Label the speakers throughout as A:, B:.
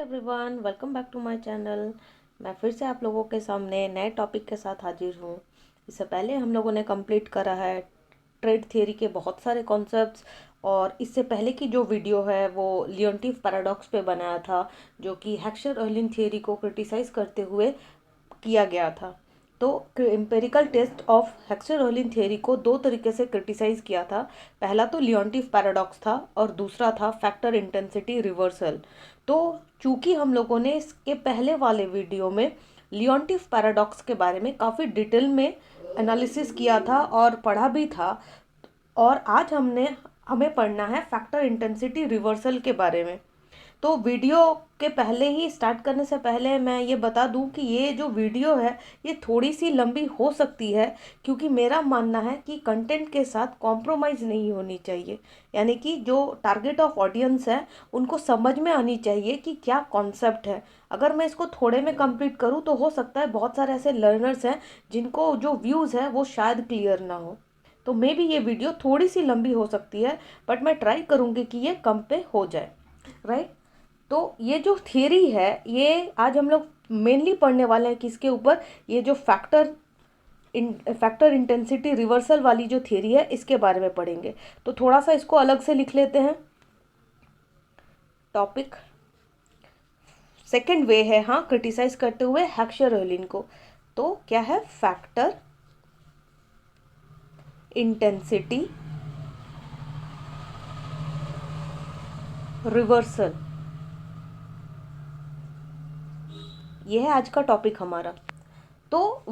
A: Everyone, welcome back to my channel. मैं फिर से आप लोगों के सामने नए टॉपिक के साथ हाजिर हूँ। इससे पहले हम लोगों ने कंप्लीट करा है ट्रेड थियरी के बहुत सारे कॉन्सेप्ट्स, और इससे पहले की जो वीडियो है वो लियोंटिफ पैराडॉक्स पे बनाया था, जो कि हेक्सचर-ओह्लिन थियरी को क्रिटिसाइज करते हुए किया गया था। तो एम्पेरिकल टेस्ट ऑफ हेक्सचर-ओह्लिन थियरी को दो तरीके से क्रिटिसाइज किया था। पहला तो लियोंटिफ पैराडॉक्स था और दूसरा था फैक्टर इंटेंसिटी रिवर्सल। तो चूंकि हम लोगों ने इसके पहले वाले वीडियो में लियोंटिफ पैराडॉक्स के बारे में काफ़ी डिटेल में एनालिसिस किया था और पढ़ा भी था, और आज हमें पढ़ना है फैक्टर इंटेंसिटी रिवर्सल के बारे में। तो वीडियो के पहले ही स्टार्ट करने से पहले मैं ये बता दूं कि ये जो वीडियो है ये थोड़ी सी लंबी हो सकती है, क्योंकि मेरा मानना है कि कंटेंट के साथ कॉम्प्रोमाइज़ नहीं होनी चाहिए। यानी कि जो टारगेट ऑफ ऑडियंस है उनको समझ में आनी चाहिए कि क्या कॉन्सेप्ट है। अगर मैं इसको थोड़े में कंप्लीट करूँ तो हो सकता है बहुत सारे ऐसे लर्नर्स हैं जिनको जो व्यूज़ है वो शायद क्लियर ना हो। तो मे बी ये वीडियो थोड़ी सी लंबी हो सकती है, बट मैं ट्राई करूँगी कि ये कम पे हो जाए, राइट। तो ये जो थियरी है ये आज हम लोग मेनली पढ़ने वाले हैं किसके ऊपर, ये जो फैक्टर इंटेंसिटी रिवर्सल वाली जो थियरी है इसके बारे में पढ़ेंगे। तो थोड़ा सा इसको अलग से लिख लेते हैं। टॉपिक सेकंड वे है, हाँ, क्रिटिसाइज करते हुए हेक्सचर-ओह्लिन को। तो क्या है? फैक्टर इंटेंसिटी रिवर्सल, ये है आज का टॉपिक हमारा। तो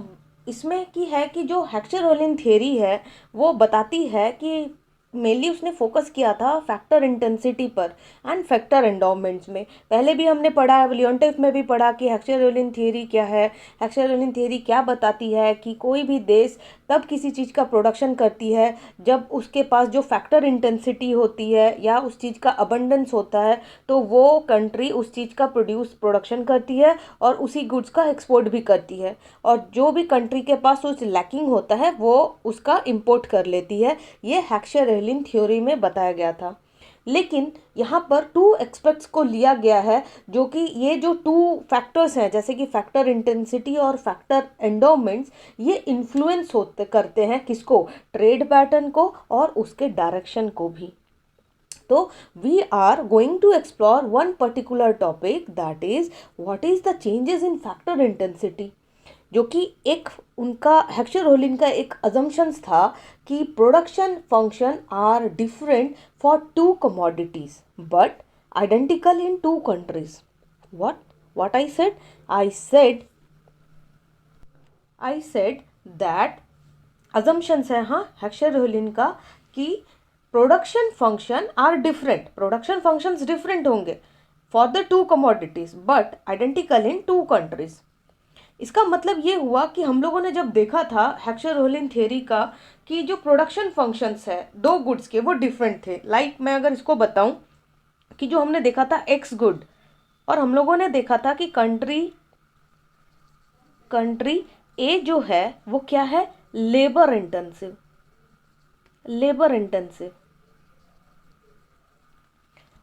A: इसमें की है कि जो हेक्सचर-ओह्लिन थियरी है वो बताती है कि मेनली उसने फोकस किया था फैक्टर इंटेंसिटी पर एंड फैक्टर एंडोमेंट्स में। पहले भी हमने पढ़ा है, लियोंटिफ में भी पढ़ा कि हेक्सचर-ओह्लिन थियरी क्या है। हेक्सचर-ओह्लिन थियरी क्या बताती है कि कोई भी देश तब किसी चीज़ का प्रोडक्शन करती है जब उसके पास जो फैक्टर इंटेंसिटी होती है या उस चीज़ का अबंडेंस होता है, तो वो कंट्री उस चीज़ का प्रोडक्शन करती है और उसी गुड्स का एक्सपोर्ट भी करती है, और जो भी कंट्री के पास कुछ लैकिंग होता है वो उसका इंपोर्ट कर लेती है। ये हेक्सचर-ओह्लिन थ्योरी में बताया गया था। लेकिन यहाँ पर टू एक्सपेक्ट्स को लिया गया है, जो कि ये जो टू फैक्टर्स हैं जैसे कि फैक्टर इंटेंसिटी और फैक्टर एंडोमेंट्स, ये इन्फ्लुएंस होते करते हैं किसको? ट्रेड पैटर्न को और उसके डायरेक्शन को भी। तो we are going to explore one particular topic, that is what is the changes in factor intensity, जो कि एक उनका हेक्सचर-ओह्लिन का एक अजम्पशंस था कि production function are different for two commodities but identical in two countries. What I said that assumptions है, हाँ, हेक्सचर-ओह्लिन का कि प्रोडक्शन फंक्शंस डिफरेंट होंगे for the two commodities but identical in two countries. इसका मतलब ये हुआ कि हम लोगों ने जब देखा था हेक्सचर-ओह्लिन थ्योरी का कि जो प्रोडक्शन फंक्शंस है दो गुड्स के वो डिफरेंट थे। मैं अगर इसको बताऊं कि जो हमने देखा था एक्स गुड, और हम लोगों ने देखा था कि कंट्री ए जो है वो क्या है? Labour intensive.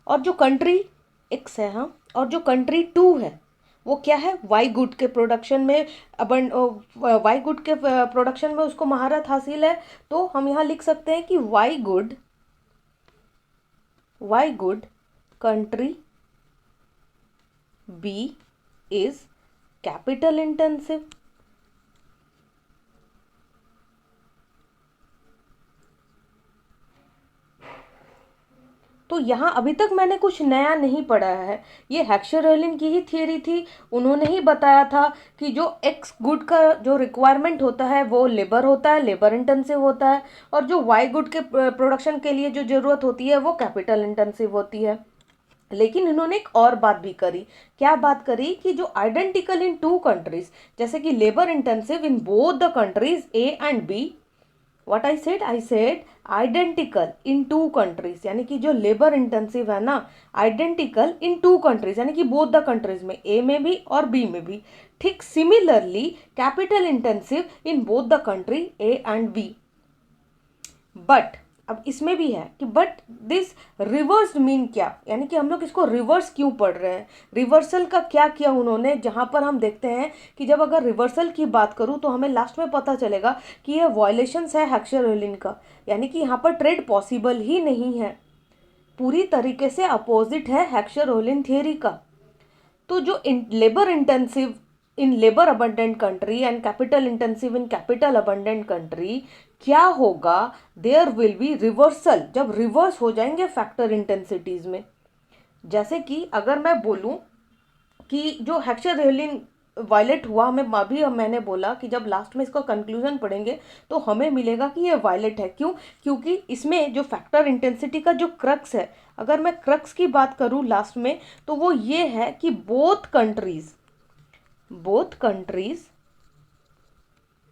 A: और जो कंट्री एक्स है, हाँ, और जो कंट्री टू है वो क्या है? वाई गुड के प्रोडक्शन में उसको महारत हासिल है। तो हम यहाँ लिख सकते हैं कि Y good country B is capital intensive. तो यहाँ अभी तक मैंने कुछ नया नहीं पढ़ा है, ये हेक्सचर-ओह्लिन की ही थियरी थी। उन्होंने ही बताया था कि जो एक्स गुड का जो रिक्वायरमेंट होता है वो लेबर इंटेंसिव होता है, और जो वाई गुड के प्रोडक्शन के लिए जो ज़रूरत होती है वो कैपिटल इंटेंसिव होती है। लेकिन इन्होंने एक और बात भी करी। क्या बात करी? कि जो आइडेंटिकल इन टू कंट्रीज, जैसे कि labour intensive in both the countries A and B. What I said identical in two countries, यानी कि जो लेबर इंटेंसिव है ना, आइडेंटिकल इन टू कंट्रीज, यानी कि बोथ द कंट्रीज में, ए में भी और बी में भी। ठीक similarly capital intensive in both the country A and B. But अब इसमें भी है कि बट दिस रिवर्स मीन क्या, यानी कि हम लोग इसको रिवर्स क्यों पढ़ रहे हैं, रिवर्सल का क्या किया उन्होंने, जहाँ पर हम देखते हैं कि जब अगर रिवर्सल की बात करूँ तो हमें लास्ट में पता चलेगा कि ये वायलेशंस है हेक्सर-रोलिन का, यानी कि यहाँ पर ट्रेड पॉसिबल ही नहीं है, पूरी तरीके से अपोजिट है हेक्सर-रोलिन थियरी का। तो जो labour intensive in labour abundant country and capital intensive in capital abundant country, क्या होगा, देयर विल बी रिवर्सल, जब रिवर्स हो जाएंगे फैक्टर इंटेंसिटीज में। जैसे कि अगर मैं बोलूं कि जो हेक्सर-रोलिन वायलेट हुआ, हमें अभी मैंने बोला कि जब लास्ट में इसका कंक्लूजन पढ़ेंगे तो हमें मिलेगा कि ये वायलेट है। क्यों? क्योंकि इसमें जो फैक्टर इंटेंसिटी का जो क्रक्स है, अगर मैं क्रक्स की बात करूं लास्ट में, तो वो ये है कि both countries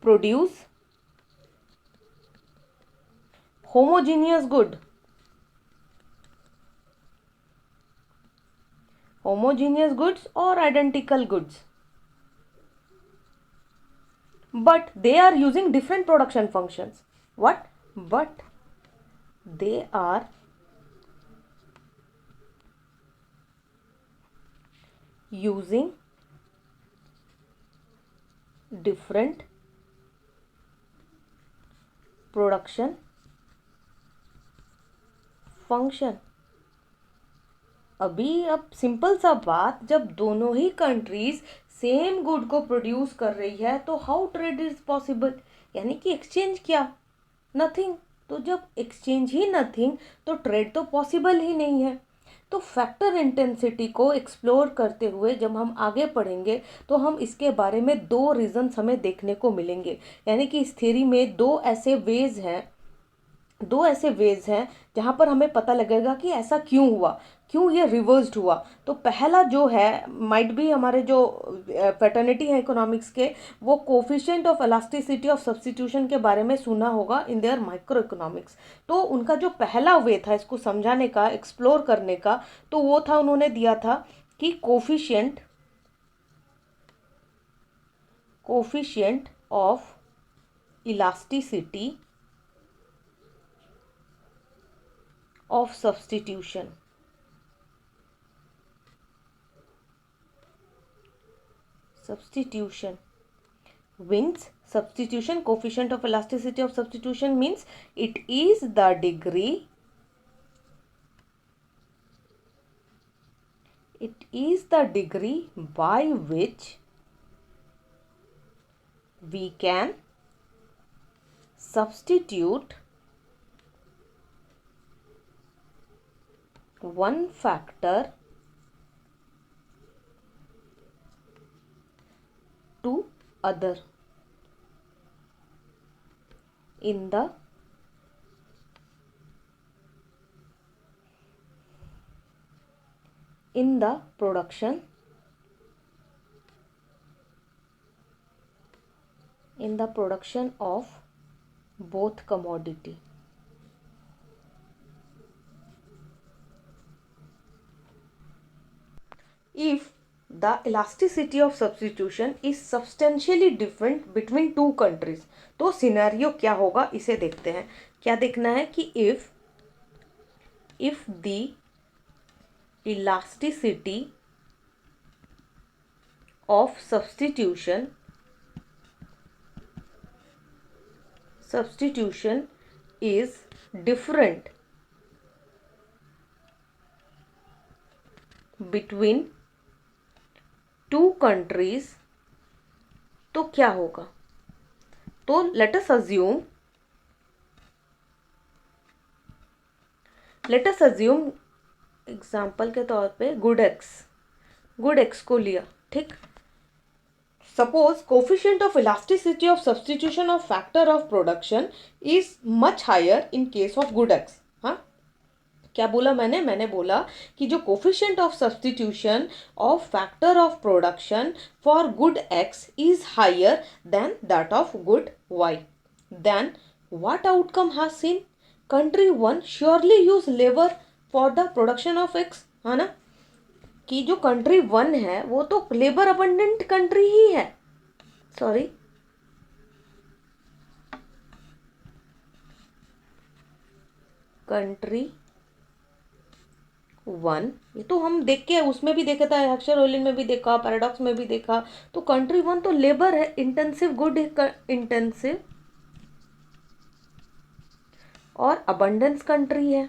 A: produce homogeneous goods और identical goods, but they are using different production functions. What? But they are using different production function. अभी अब सिंपल सा बात, जब दोनों ही कंट्रीज सेम गुड को प्रोड्यूस कर रही है तो हाउ ट्रेड इज पॉसिबल, यानी कि एक्सचेंज क्या, नथिंग। तो जब एक्सचेंज ही नथिंग तो ट्रेड तो पॉसिबल ही नहीं है। तो फैक्टर इंटेंसिटी को एक्सप्लोर करते हुए जब हम आगे पढ़ेंगे तो हम इसके बारे में दो रीजंस हमें देखने को मिलेंगे, यानी कि इस थ्योरी में दो ऐसे वेज हैं जहाँ पर हमें पता लगेगा कि ऐसा क्यों हुआ, क्यों ये रिवर्स्ड हुआ। तो पहला जो है, माइट भी हमारे जो फ्रेटर्निटी है इकोनॉमिक्स के, वो coefficient of elasticity of substitution के बारे में सुना होगा इन देयर माइक्रो इकोनॉमिक्स। तो उनका जो पहला वे था इसको समझाने का, एक्सप्लोर करने का, तो वो था, उन्होंने दिया था कि coefficient of elasticity of substitution means substitution coefficient of elasticity of substitution means it is the degree by which we can substitute one factor to other in the production of both commodity. If the elasticity of substitution is substantially different between two countries, तो scenario क्या होगा इसे देखते हैं। क्या देखना है कि if the elasticity of substitution is different between two countries, तो क्या होगा। तो लेट अस अज्यूम एग्जाम्पल के तौर पे गुड एक्स को लिया, ठीक। Suppose coefficient of elasticity of substitution of factor of production is much higher in case of good X. हाँ, क्या बोला मैंने बोला कि जो coefficient of substitution of factor of production for good X is higher than that of good Y, then what outcome has seen, country one surely use labour for the production of X, है ना, कि जो country one है वो तो labour abundant country ही है, sorry, country one, ये तो हम देख के उसमें भी देखा था, हेक्सर में भी देखा, पैराडॉक्स में भी देखा। तो कंट्री वन तो लेबर है इंटेंसिव, गुड इंटेंसिव, और अबंडेंस कंट्री है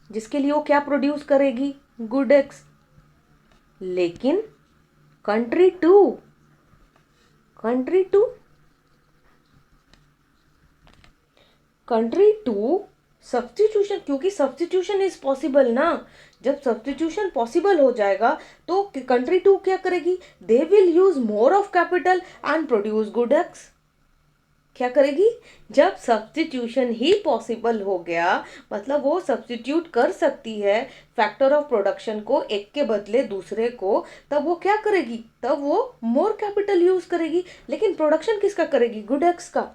A: जिसके लिए वो क्या प्रोड्यूस करेगी, गुड एक्स। लेकिन country two, country two country two substitution, क्योंकि सब्स्टिट्यूशन इज पॉसिबल ना, जब सब्स्टिट्यूशन पॉसिबल हो जाएगा तो कंट्री टू क्या करेगी, they will use more of capital and produce good x. क्या करेगी, जब सब्स्टिट्यूशन ही पॉसिबल हो गया, मतलब वो सब्स्टिट्यूट कर सकती है फैक्टर ऑफ प्रोडक्शन को एक के बदले दूसरे को, तब वो क्या करेगी, तब वो मोर कैपिटल यूज करेगी। लेकिन प्रोडक्शन किसका करेगी, गुड एक्स का।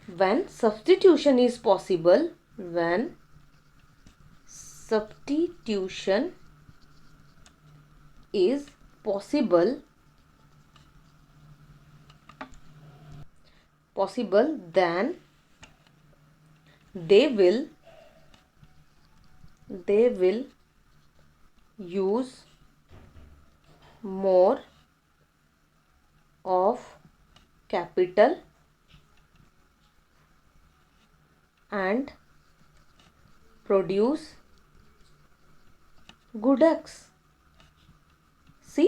A: when substitution is possible, when substitution is possible, then they will use more of capital and produce good X। सी,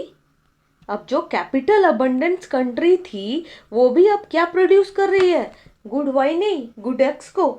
A: अब जो कैपिटल अबंडेंस कंट्री थी वो भी अब क्या प्रोड्यूस कर रही है, गुड वाई नहीं, गुड एक्स को।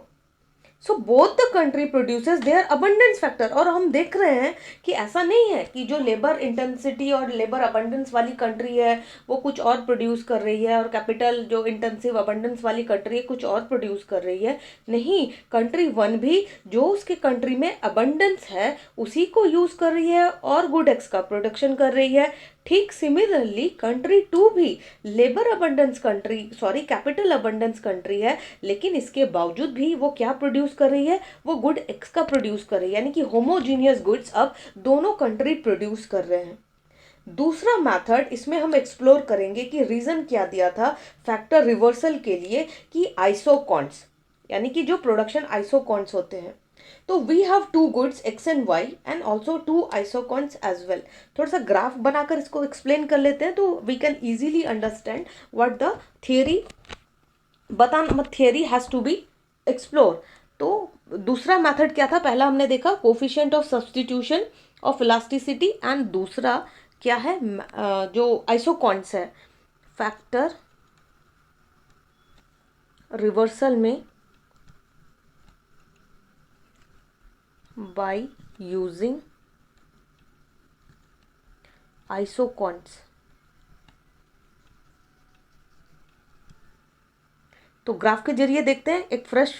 A: So both the country produces their abundance factor. और हम देख रहे हैं कि ऐसा नहीं है कि जो लेबर इंटेंसिटी और लेबर अबंडेंस वाली कंट्री है वो कुछ और प्रोड्यूस कर रही है और कैपिटल जो इंटेंसिव अबंडेंस वाली कंट्री है कुछ और प्रोड्यूस कर रही है। नहीं, कंट्री वन भी जो उसके कंट्री में अबंडेंस है उसी को यूज कर रही है और गुड एक्स का प्रोडक्शन कर रही है। ठीक सिमिलरली कंट्री टू भी labour abundance country, sorry capital abundance country है, लेकिन इसके बावजूद भी वो क्या प्रोड्यूस कर रही है, वो गुड एक्स का प्रोड्यूस कर रही है। यानी कि होमोजीनियस गुड्स अब दोनों कंट्री प्रोड्यूस कर रहे हैं। दूसरा मेथड इसमें हम एक्सप्लोर करेंगे कि रीजन क्या दिया था फैक्टर रिवर्सल के लिए, कि आइसोकॉन्ट्स, यानी कि जो प्रोडक्शन आइसोकॉन्ट्स होते हैं। तो we have two goods X and Y and also two isoquants as well. थोड़ा सा ग्राफ बनाकर इसको एक्सप्लेन कर लेते हैं तो we can easily understand what the theory theory has to be explore. तो दूसरा मेथड क्या था, पहला हमने देखा coefficient of substitution of elasticity, and दूसरा क्या है जो आइसोकॉन्ट्स है, फैक्टर रिवर्सल में by using isoquants। तो ग्राफ के जरिए देखते हैं, एक फ्रेश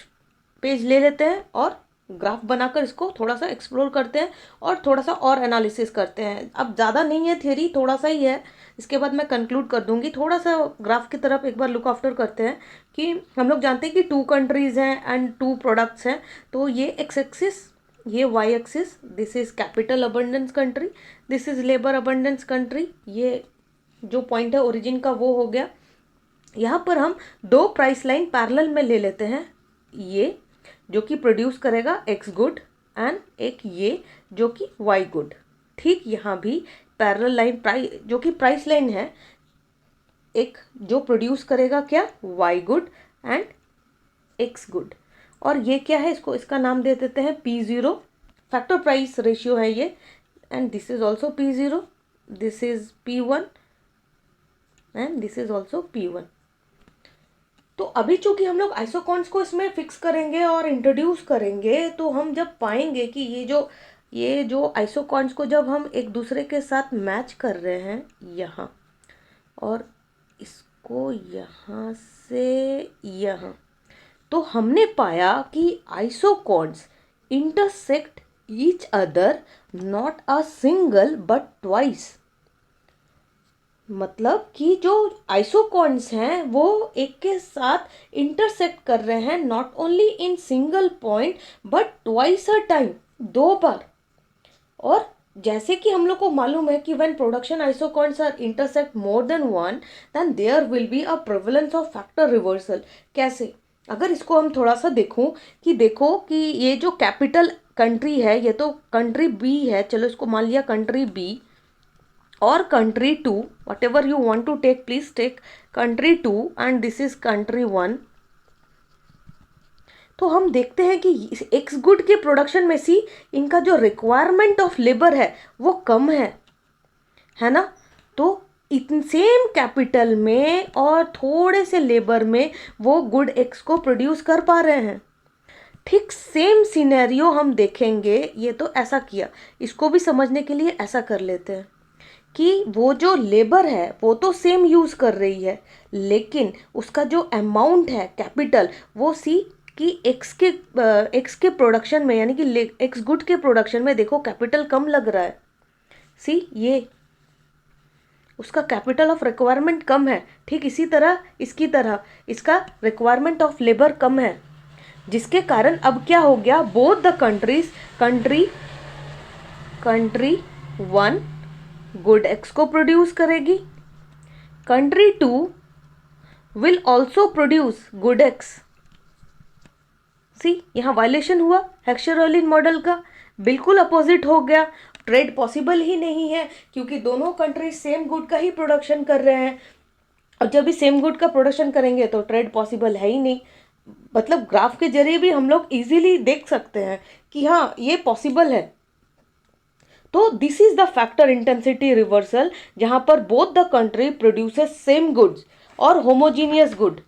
A: पेज ले लेते हैं और ग्राफ बनाकर इसको थोड़ा सा एक्सप्लोर करते हैं और थोड़ा सा और एनालिसिस करते हैं। अब ज़्यादा नहीं है थियरी, थोड़ा सा ही है, इसके बाद मैं कंक्लूड कर दूंगी। थोड़ा सा ग्राफ की तरफ एक बार लुक आफ्टर करते हैं कि हम लोग जानते हैं कि 2 कंट्रीज़ हैं एंड 2 प्रोडक्ट्स हैं। तो ये एक्स एक्सिस, ये Y axis, this is capital abundance country, this is labour abundance country. ये जो पॉइंट है ओरिजिन का वो हो गया। यहाँ पर हम 2 प्राइस लाइन पैरेलल में ले लेते हैं, ये जो कि प्रोड्यूस करेगा एक्स गुड एंड एक ये जो कि वाई गुड। ठीक यहाँ भी पैरेलल लाइन जो कि प्राइस लाइन है, एक जो प्रोड्यूस करेगा क्या, Y good and X good. और ये क्या है, इसका नाम दे देते हैं P0, फैक्टर प्राइस रेशियो है ये, and this is also P0, this is P1 and this is also P1। तो अभी चूंकि हम लोग आइसोकॉन्ट्स को इसमें फिक्स करेंगे और इंट्रोड्यूस करेंगे, तो हम जब पाएंगे कि ये जो आइसोकॉन्ट्स को जब हम एक दूसरे के साथ मैच कर रहे हैं यहाँ, और इसको यहाँ से यहाँ, तो हमने पाया कि isoquants intersect each other not a single but twice. मतलब कि जो आइसोकॉन्ट्स हैं वो एक के साथ इंटरसेक्ट कर रहे हैं, not only in single point but twice a time, 2 बार। और जैसे कि हम लोग को मालूम है कि when production isoquants are intersect more than one, then there will be a prevalence of factor reversal। कैसे, अगर इसको हम थोड़ा सा देखो कि ये जो कैपिटल कंट्री है ये तो कंट्री बी है, चलो इसको मान लिया कंट्री बी, और country 2, whatever you want to take, please take country 2 and this is country 1। तो हम देखते हैं कि एक्स गुड के प्रोडक्शन में सी इनका जो रिक्वायरमेंट ऑफ लेबर है वो कम है ना। तो इतने सेम कैपिटल में और थोड़े से लेबर में वो गुड एक्स को प्रोड्यूस कर पा रहे हैं। ठीक सेम सिनेरियो हम देखेंगे, ये तो ऐसा किया, इसको भी समझने के लिए ऐसा कर लेते हैं कि वो जो लेबर है वो तो सेम यूज़ कर रही है, लेकिन उसका जो अमाउंट है कैपिटल वो सी कि एक्स के प्रोडक्शन में, यानी कि एक्स गुड के प्रोडक्शन में देखो कैपिटल कम लग रहा है। सी ये उसका कैपिटल ऑफ रिक्वायरमेंट कम है। ठीक इसी तरह इसका रिक्वायरमेंट ऑफ लेबर कम है, जिसके कारण अब क्या हो गया, both the countries, country 1 good X को प्रोड्यूस करेगी, country 2 will also produce good X. See यहाँ वायलेशन हुआ हेक्सचर-रोलिन मॉडल का, बिल्कुल अपोजिट हो गया। ट्रेड पॉसिबल ही नहीं है क्योंकि दोनों कंट्री सेम गुड का ही प्रोडक्शन कर रहे हैं, और जब भी सेम गुड का प्रोडक्शन करेंगे तो ट्रेड पॉसिबल है ही नहीं। मतलब ग्राफ के जरिए भी हम लोग इजीली देख सकते हैं कि हाँ ये पॉसिबल है। तो this is the factor intensity reversal, जहां पर both the country produces same goods और होमोजीनियस गुड।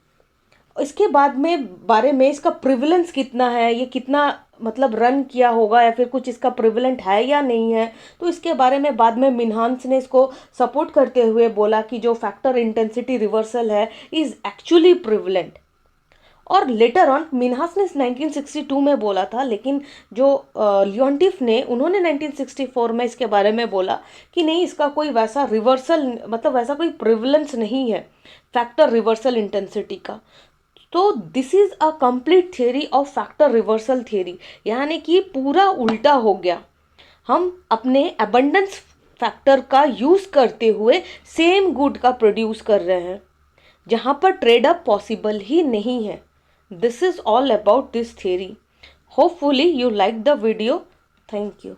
A: इसके बारे में इसका प्रिविलेंस कितना है, ये कितना मतलब रन किया होगा या फिर कुछ इसका प्रिविलेंट है या नहीं है, तो इसके बारे में बाद में मिन्हास ने इसको सपोर्ट करते हुए बोला कि जो फैक्टर इंटेंसिटी रिवर्सल है इज एक्चुअली प्रिविलेंट। और लेटर ऑन मिन्हास ने 1962 में बोला था, लेकिन जो लियोन्टिफ ने उन्होंने 1964 में इसके बारे में बोला कि नहीं, इसका कोई वैसा रिवर्सल, मतलब वैसा कोई प्रिविलेंस नहीं है फैक्टर रिवर्सल इंटेंसिटी का। तो this is a complete theory of factor reversal theory, यानी कि पूरा उल्टा हो गया। हम अपने अबंडेंस फैक्टर का यूज़ करते हुए सेम गुड का प्रोड्यूस कर रहे हैं, जहाँ पर ट्रेड अप पॉसिबल ही नहीं है। This is all about this theory. Hopefully you like the video. Thank you.